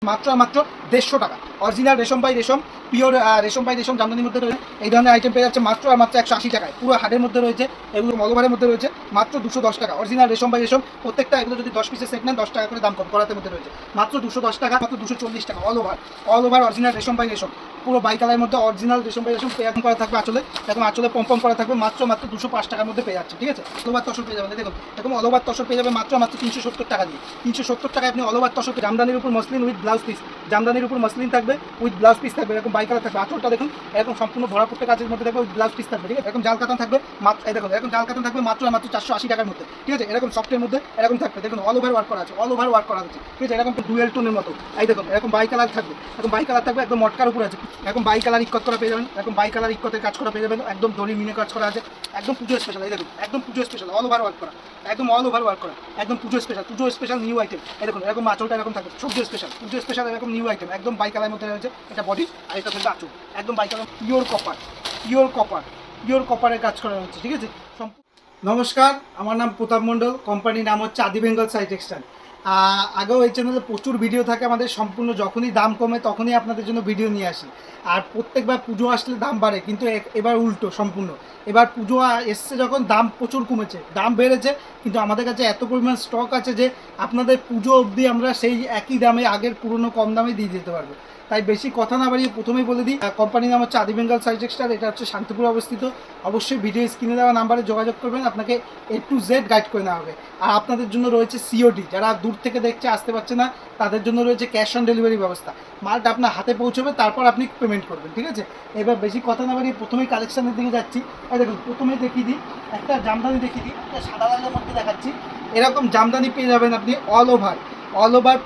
মাত্র মাত্র 150 টাকা। অরিজিনাল রেশম বাই রেশম, পিওর রেশম বাই রেশম জামদানির মধ্যে রয়েছে এই ধরনের আইটেম পেয়ে যাচ্ছে মাত্র আর মাত্র 180 টাকায়। পুরো হাটের মধ্যে রয়েছে, এগুলো মলবারের মধ্যে রয়েছে মাত্র 210 টাকা। অরিজিনাল রেশম বাই রেশম, প্রত্যেকটা এগুলো যদি 10 পিসের সেট নেন 10 টাকা করে দাম কম। করাতের মধ্যে রয়েছে মাত্র 210 টাকা, মাত্র 240 টাকা। অল ওভার অরিজিনাল রেশম বাই রেশম, পুরো বাই কালারের মধ্যে অরিজিনাল রেশম বাই রেশম পেয়ার করা থাকবে আঁচলে, এখন আঁচলে পম্পম করা থাকবে মাত্র মাত্র 205 টাকার মধ্যে পেয়ে যাচ্ছে। ঠিক আছে, অল ওভার তসর পেয়ে যাবেন। দেখুন এরকম অল ওভার তসর পেয়ে যাবে মাত্র মাত্র 370 টাকা দিয়ে। 370 টাকায় আপনি অল ওভার তসর, জামদানির উপর মসলিন উইথ ব্লাউজ পিস, জামদানির উপর মসলিন থাকবে উইথ ব্লাউজ পিস থাকবে, এরকম বাই কালার থাকবে। আঁচলটা দেখুন এরকম সম্পূর্ণ ভরা প্রত্যেক কাজের মধ্যে থাকবে উইথ ব্লাউজ পিস থাকবে। ঠিক আছে, এরকম জাল কাতান থাকবে মাত্র, এই দেখুন এরকম জাল কাতান থাকবে মাত্র মাত্র 480 টাকার মধ্যে। ঠিক আছে, এরকম সফটের মধ্যে এরকম থাকবে, দেখুন অল ওভার ওয়ার্ক করা আছে, অল ওভার ওয়ার্ক করা আছে। ঠিক আছে, এরকম ডুয়েল টোনের মতো, এই দেখুন এরকম বাই কালার থাকবে, এরকম বাই কালার থাকবে একদম মটকার উপরে আছে, এরকম বাই কালার ইক্কত করা পেয়ে যাবেন, এরকম বাই কালার ইক্কতের কাজ করা পেয়ে যাবেন, একদম দড়ি মিনে কাজ করা আছে, একদম পুজো স্পেশাল। এই দেখুন একদম পুজো স্পেশাল, অল ওভার ওয়ার্ক করা, একদম অল ওভার ওয়ার্ক করা, একদম পুজো স্পেশাল, পুজো স্পেশাল নিউ আইটেম। এই দেখুন এরকম আঁচলটা এরকম থাকবে, পুজো স্পেশাল, পুজো স্পেশাল এরকম নিউ আইটেম, একদম বাই কালারের মধ্যে রয়েছে। এটা বডি আর এটা থাকবে আঁচল, একদম bicolour, pure copper, pure copper, pure কপারের কাজ করা হচ্ছে। ঠিক আছে, নমস্কার, আমার নাম প্রতাপ মণ্ডল, কোম্পানির নাম হচ্ছে আদি বেঙ্গল সাই টেক্সটাইল। আগেও এই চ্যানেলে প্রচুর ভিডিও থাকে আমাদের, সম্পূর্ণ যখনই দাম কমে তখনই আপনাদের জন্য ভিডিও নিয়ে আসি। আর প্রত্যেকবার পুজো আসলে দাম বাড়ে, কিন্তু এবার উল্টো সম্পূর্ণ। এবার পুজো এসছে যখন দাম প্রচুর কমেছে, দাম বেড়েছে, কিন্তু আমাদের কাছে এত পরিমাণ স্টক আছে যে আপনাদের পুজো অবধি আমরা সেই একই দামে, আগের পুরনো কম দামে দিয়ে দিতে পারবো। তাই বেশি কথা না বাড়িয়ে প্রথমেই বলে দিই, কোম্পানির নাম হচ্ছে আদি বেঙ্গল সাই টেক্সটাইল, এটা হচ্ছে শান্তিপুরে অবস্থিত। অবশ্যই ভিডিও স্ক্রিনে দেওয়া নাম্বারে যোগাযোগ করবেন, আপনাকে A to Z গাইড করে নেওয়া হবে। আর আপনাদের জন্য রয়েছে সিওডি, যারা দূর থেকে দেখছে আসতে পারছে না তাদের জন্য রয়েছে ক্যাশ অন ডেলিভারি ব্যবস্থা। মালটা আপনার হাতে পৌঁছবে, তারপর আপনি পেমেন্ট করবেন। ঠিক আছে, এবার বেশি কথা না বাড়িয়ে প্রথমেই কালেকশানের দিকে যাচ্ছি। এই দেখুন প্রথমেই দেখিয়ে দিই, একটা জামদানি দেখিয়ে দিই, একটা সাদা লালের মধ্যে দেখাচ্ছি। এরকম জামদানি পেয়ে যাবেন আপনি অল ওভার,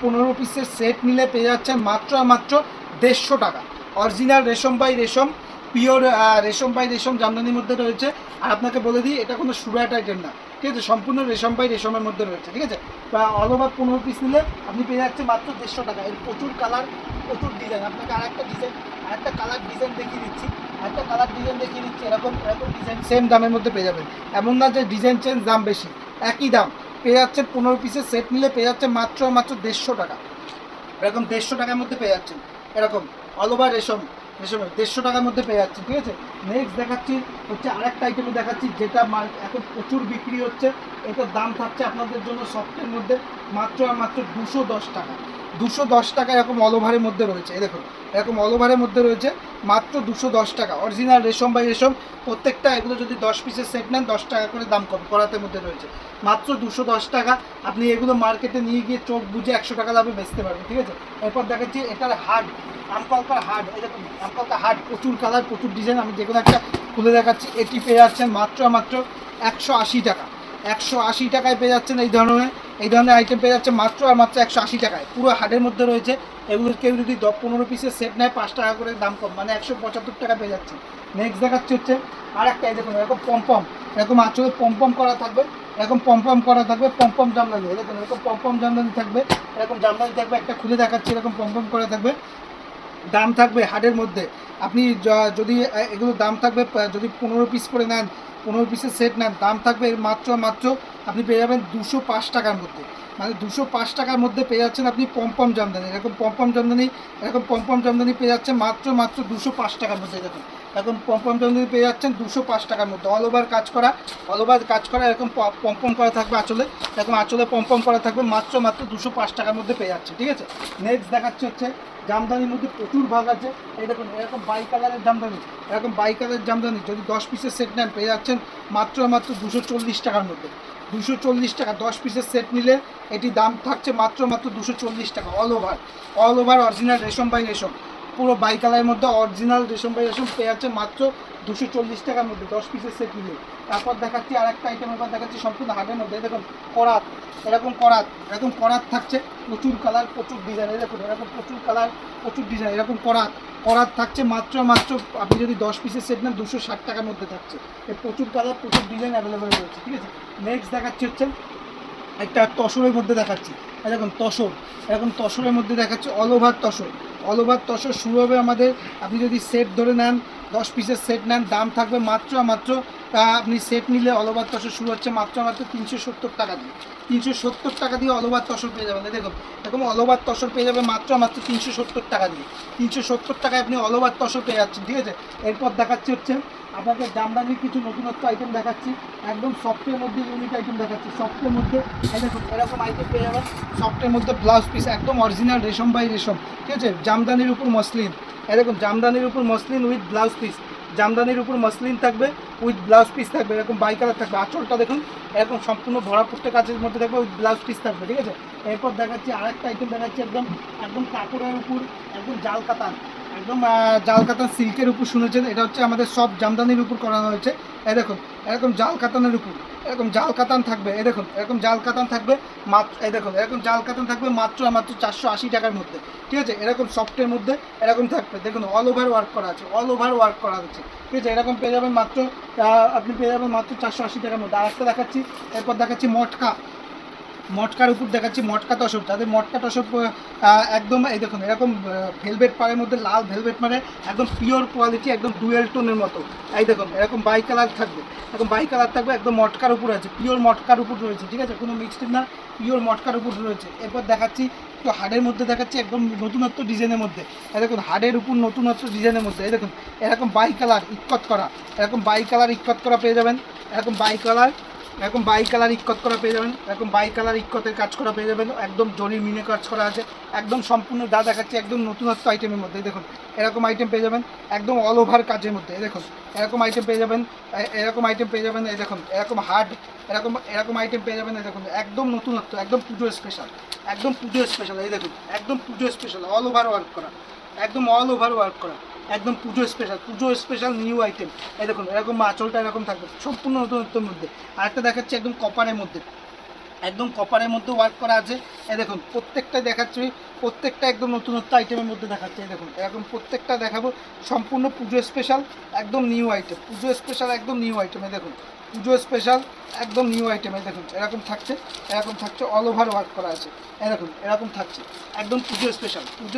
15 পিসের সেট নিলে পেয়ে যাচ্ছেন মাত্র মাত্র 150 টাকা। অরিজিনাল রেশম বাই রেশম, পিওর রেশম বাই রেশম জামদানির মধ্যে রয়েছে। আর আপনাকে বলে দিই, এটা কোনো সুরাট আইটেম না, ঠিক আছে, সম্পূর্ণ রেশম বাই রেশমের মধ্যে রয়েছে। ঠিক আছে, বা অল ওভার 15 পিস নিলে আপনি পেয়ে যাচ্ছেন মাত্র 150 টাকা। এর প্রচুর কালার, প্রচুর ডিজাইন। আপনাকে আরেকটা ডিজাইন, আরেকটা কালার ডিজাইন দেখিয়ে দিচ্ছি, একটা কালার ডিজাইন দেখিয়ে দিচ্ছি। এরকম এরকম ডিজাইন সেম দামের মধ্যে পেয়ে যাবেন, এমন না যে ডিজাইন চেঞ্জ দাম বেশি, একই দাম পেয়ে যাচ্ছেন। 15 পিসের সেট নিলে পেয়ে যাচ্ছে মাত্র মাত্র 150 টাকা। এরকম 150 টাকার মধ্যে পেয়ে যাচ্ছেন, এরকম অল ওভার রেশম, রেশমের 150 টাকার মধ্যে পেয়ে যাচ্ছেন। ঠিক আছে, নেক্সট দেখাচ্ছি হচ্ছে আরেকটা আইটেমে দেখাচ্ছি, যেটা এখন প্রচুর বিক্রি হচ্ছে। এটার দাম থাকছে আপনাদের জন্য সফটের মধ্যে মাত্র আর মাত্র 210 টাকা। 210 টাকা এরকম অল ওভারের মধ্যে রয়েছে। এই দেখুন এরকম অল ওভারের মধ্যে রয়েছে মাত্র 210 টাকা। অরিজিনাল রেশম বাই রেশম, প্রত্যেকটা এগুলো যদি 10 পিসের সেট নেন 10 টাকা করে দাম কম। করাতের মধ্যে রয়েছে মাত্র 210 টাকা। আপনি এগুলো মার্কেটে নিয়ে গিয়ে চোখ বুঝে 100 টাকা লাভে বেচতে পারবেন। ঠিক আছে, এরপর দেখাচ্ছি এটার হার্ড, আমকলকার হার্ড। এই দেখুন আমকলকার হার্ড, প্রচুর কালার, প্রচুর ডিজাইন। আমি যে কোনো একটা খুলে দেখাচ্ছি। এটি পেয়ে যাচ্ছেন মাত্র মাত্র 180 টাকা। 180 টাকায় পেয়ে যাচ্ছেন এই ধরনের আইটেম পেয়ে যাচ্ছে মাত্র আর মাত্র 180 টাকায়। পুরো হাটের মধ্যে রয়েছে। এগুলো কেউ যদি 15 পিসের সেট নেয় 5 টাকা করে দাম কম, মানে 175 টাকা পেয়ে যাচ্ছে। নেক্সট দেখাচ্ছি হচ্ছে আর একটা, এই দেখুন এরকম পম্পম, এরকম আঁচলে পম্পম করা থাকবে, এরকম পম্পম করা থাকবে, পম্পম জামদানি। দেখুন এরকম পম্পম জামদানি থাকবে, এরকম জামদানি থাকবে। একটা খুলে দেখাচ্ছি, এরকম পম্পম করা থাকবে। দাম থাকবে হাটের মধ্যে, আপনি যদি এগুলো দাম থাকবে, যদি 15 পিস করে নেন, 15 পিসের সেট নেন, দাম থাকবে মাত্র মাত্র আপনি পেয়ে যাবেন 205 টাকার মধ্যে। মানে 205 টাকার মধ্যে পেয়ে যাচ্ছেন আপনি পম্পম জামদানি। এরকম পম্পম জামদানি, এরকম পম্পম জামদানি পেয়ে যাচ্ছেন মাত্র মাত্র 205 টাকার মধ্যে। দেখুন এখন পম্পম জামদানি পেয়ে যাচ্ছেন 205 টাকার মধ্যে। অল ওভার কাজ করা, অল ওভার কাজ করা, এরকম পম্পম করা থাকবে আঁচলে, এরকম আঁচলে পম্পম করা থাকবে মাত্র মাত্র 205 টাকার মধ্যে পেয়ে যাচ্ছে। ঠিক আছে, নেক্সট দেখাচ্ছে হচ্ছে জামদানির মধ্যে প্রচুর ভাগ আছে। এই দেখুন এরকম বাই কালারের জামদানি, এরকম বাই কালারের জামদানি যদি 10 পিসের সেট নেন পেয়ে যাচ্ছেন মাত্র মাত্র 240 টাকার মধ্যে। 240 টাকা 10 পিসের সেট নিলে এটি দাম থাকছে মাত্র মাত্র 240 টাকা। অল ওভার অরিজিনাল রেশম বাই রেশম, পুরো বাই কালারের মধ্যে অরিজিনাল রেশম বাই রেশম পেয়ে যাচ্ছে মাত্র 240 টাকার মধ্যে 10 পিসের সেট নিলে। তারপর দেখাচ্ছি আরেকটা আইটেম, এবার দেখাচ্ছি সম্পূর্ণ হাটের মধ্যে। দেখুন করাত, এরকম করাত, এরকম করাত থাকছে, প্রচুর কালার, প্রচুর ডিজাইন। দেখুন এরকম প্রচুর কালার, প্রচুর ডিজাইন, এরকম করাত থাকছে মাত্র মাত্র আপনি যদি 10 পিসের সেট নেন 260 টাকার মধ্যে থাকছে। এর প্রচুর কালার, প্রচুর ডিজাইন অ্যাভেলেবেল রয়েছে। ঠিক আছে, নেক্সট দেখাচ্ছি হচ্ছে একটা তসরের মধ্যে দেখাচ্ছি। দেখুন তসর, এরকম তসরের মধ্যে দেখাচ্ছি all over tussar. All over tussar শুরু হবে আমাদের, আপনি যদি সেট ধরে নেন 10 পিসের সেট নেন, দাম থাকবে মাত্র মাত্র আপনি সেট নিলে অল ওভার তসর শুরু হচ্ছে মাত্র মাত্র 370 টাকা দিয়ে। 370 টাকা দিয়ে অল ওভার তসর পেয়ে যাবেন। দেখুন এরকম অল ওভার তসর পেয়ে যাবে মাত্র 370 টাকা দিয়ে। 370 টাকায় আপনি অল ওভার তসর পেয়ে যাচ্ছেন, ঠিক আছে। এরপর দেখাচ্ছি হচ্ছে আপনাকে জামদানির কিছু নতুনত্ব আইটেম দেখাচ্ছি, একদম সফটের মধ্যে ইউনিক আইটেম দেখাচ্ছি। সফটের মধ্যে এই দেখুন এরকম আইটেম পেয়ে যাবেন, সফটের মধ্যে ব্লাউজ পিস একদম অরিজিনাল রেশম বাই রেশম, ঠিক আছে। জামদানির উপর মসলিন, এই দেখুন জামদানির উপর মসলিন উইথ ব্লাউজ পিস, জামদানির উপর মসলিন থাকবে উইথ ব্লাউজ পিস থাকবে, এরকম বাই কালার থাকবে। আঁচলটা দেখুন এরকম সম্পূর্ণ ভরা প্রত্যেক কাজের মধ্যে থাকবে উইথ ব্লাউজ পিস থাকবে, ঠিক আছে। এরপর দেখাচ্ছি আরেকটা আইটেম দেখাচ্ছি, একদম একদম কাপড়ের উপর একদম জাল কাতান, একদম জাল কাতান সিল্কের উপর শুনেছেন, এটা হচ্ছে আমাদের সব জামদানির উপর করানো হয়েছে। এই দেখুন এরকম জাল কাতানের উপর এরকম জাল কাতান থাকবে, এই দেখুন এরকম জাল কাতান থাকবে মাত্র, এই দেখুন এরকম জাল কাতান থাকবে মাত্র 480 টাকার মধ্যে, ঠিক আছে। এরকম সফটের মধ্যে এরকম থাকবে, দেখুন অল ওভার ওয়ার্ক করা আছে, অল ওভার ওয়ার্ক করা আছে, ঠিক আছে। এরকম পেয়ে যাবেন মাত্র আপনি পেয়ে যাবেন মাত্র 480 টাকার মধ্যে। আরেকটা দেখাচ্ছি, এরপর দেখাচ্ছি মটকা, মটকার উপর দেখাচ্ছি মটকা তসর, যাদের মটকা তসর একদম এই দেখুন এরকম ভেলভেট পাড়ের মধ্যে লাল ভেলভেট মানে একদম পিওর কোয়ালিটি, একদম ডুয়েল টোনের মতো। এই দেখুন এরকম বাই কালার থাকবে, এরকম বাই কালার থাকবে, একদম মটকার উপর আছে, পিওর মটকার উপর রয়েছে, ঠিক আছে, কোনো মিক্সড না, পিওর মটকার উপর রয়েছে। এরপর দেখাচ্ছি তো হাড়ের মধ্যে দেখাচ্ছি একদম নতুনত্ব ডিজাইনের মধ্যে, এই দেখুন হাড়ের উপর নতুনত্ব ডিজাইনের মধ্যে, এই দেখুন এরকম বাই কালার ইক্কত করা, এরকম বাই কালার ইক্কত করা পেয়ে যাবেন, এরকম বাই কালার, এরকম বাই কালার ইক্কত করা পেয়ে যাবেন, এরকম বাই কালার ইক্কতের কাজ করা পেয়ে যাবেন, একদম জরির মিনে কাজ করা আছে, একদম সম্পূর্ণ যা দেখাচ্ছে একদম নতুনত্ব আইটেমের মধ্যে। দেখুন এরকম আইটেম পেয়ে যাবেন একদম অল ওভার কাজের মধ্যে, দেখুন এরকম আইটেম পেয়ে যাবেন, এরকম আইটেম পেয়ে যাবেন, এই দেখুন এরকম হার্ড, এরকম এরকম আইটেম পেয়ে যাবেন, এই দেখুন একদম নতুনত্ব, একদম পুজো স্পেশাল, একদম পুজো স্পেশাল, এই দেখুন একদম পুজো স্পেশাল, অল ওভার ওয়ার্ক করা, একদম অল ওভার ওয়ার্ক করা, একদম পুজো স্পেশাল নিউ আইটেম। এই দেখুন এরকম আঁচলটা এরকম থাকবে সম্পূর্ণ নতুনত্বের মধ্যে। আরেকটা দেখাচ্ছি একদম কপারের মধ্যে, একদম কপারের মধ্যে ওয়ার্ক করা আছে, এই দেখুন প্রত্যেকটা দেখাচ্ছি, প্রত্যেকটা একদম নতুনত্ব আইটেমের মধ্যে দেখাচ্ছে, এই দেখুন এরকম প্রত্যেকটা দেখাবো সম্পূর্ণ পুজো স্পেশাল একদম নিউ আইটেম, পুজো স্পেশাল একদম নিউ আইটেম, এই দেখুন পুজো স্পেশাল একদম নিউ আইটেম, এই দেখুন এরকম থাকছে, এরকম থাকছে অল ওভার ওয়ার্ক করা আছে, এই দেখুন এরকম থাকছে একদম পুজো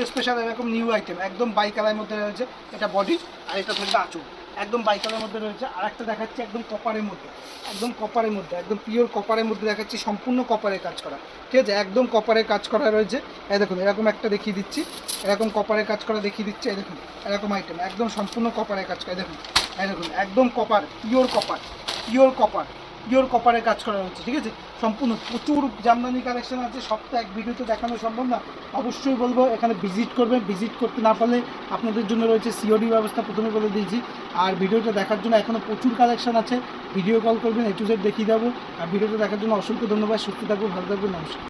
স্পেশাল এরকম নিউ আইটেম, একদম বাই কালারের মধ্যে রয়েছে, এটা বডি আর এটা থাকবে আঁচল, একদম বাই কালারের মধ্যে রয়েছে। আর একটা দেখাচ্ছি একদম কপারের মধ্যে, একদম কপারের মধ্যে, একদম পিওর কপারের মধ্যে দেখাচ্ছি, সম্পূর্ণ কপারের কাজ করা, ঠিক আছে, একদম কপারের কাজ করা রয়েছে। এই দেখুন এরকম একটা দেখিয়ে দিচ্ছি, এরকম কপারের কাজ করা দেখিয়ে দিচ্ছি, এই দেখুন এরকম আইটেম একদম সম্পূর্ণ কপারের কাজ করা, দেখুন এই দেখুন একদম copper, pure copper, pure copper, pure কপারের কাজ করা হচ্ছে, ঠিক আছে। সম্পূর্ণ প্রচুর জামদানি কালেকশন আছে, সবটা এক ভিডিওতে দেখানো সম্ভব না, অবশ্যই বলবো এখানে ভিজিট করবেন। ভিজিট করতে না পারলে আপনাদের জন্য রয়েছে সিওডি ব্যবস্থা, প্রথমে বলে দিয়েছি। আর ভিডিওটা দেখার জন্য এখনও প্রচুর কালেকশন আছে, ভিডিও কল করবেন, A to Z দেখিয়ে দেবো। আর ভিডিওটা দেখার জন্য অসংখ্য ধন্যবাদ, সুস্থ থাকবো, ভালো থাকবেন, নমস্কার।